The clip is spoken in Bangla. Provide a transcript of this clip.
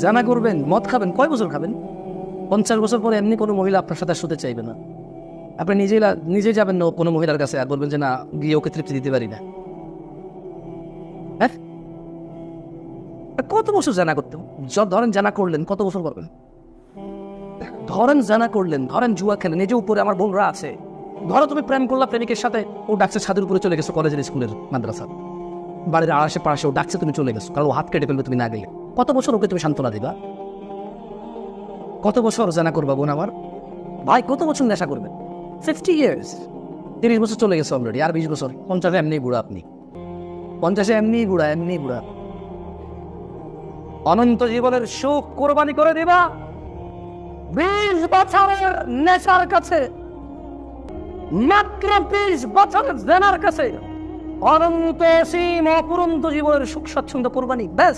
জানা করবেন, মদ খাবেন, কয় বছর খাবেন? 50 বছর পরে এমনি কোনো মহিলা আপনার সাথে শুতে চাইবে না। আপনি নিজেই যাবেন না কোনো মহিলার কাছে আর বলবেন যে না, গিয়ে ওকে তৃপ্তি দিতে পারি না। হ্যাঁ, কত বছর জানা করতেন? ধরেন জানা করলেন, কত বছর করবেন? ধরেন জানা করলেন, ধরেন জুয়া খেলেন, এই যে উপরে আমার বোনরা আছে, ধরো তুমি প্রেম করলা প্রেমিকের সাথে, ও ডাকছে ছাদের উপরে চলে গেছো, কলেজের স্কুলের মাদ্রাসা বাড়ির আশেপাশে ও ডাকছে, তুমি চলে গেছো, কারণ ও হাত কেটে ফেলবে তুমি না গেলে। কত বছর ওকে তুমি সান্ত্বনা দিবা? কত বছর জানা করবা বোন আমার ভাই? কত বছর নেশা করবেন? 50 years। 30 বছর চলে গেছে অলরেডি, আর 20 বছর। 50-এ এমনি বুড়া আপনি, 50-এ এমনি বুড়া। অনন্ত জীবনের সুখ কোরবানি করে দিবা 20 বছরের নেশার কাছে, মাত্র 20 বছরের জেনার কাছে। অনন্ত অসীম অপুরন্ত জীবনের সুখ স্বাচ্ছন্দ্য কোরবানি, ব্যাস।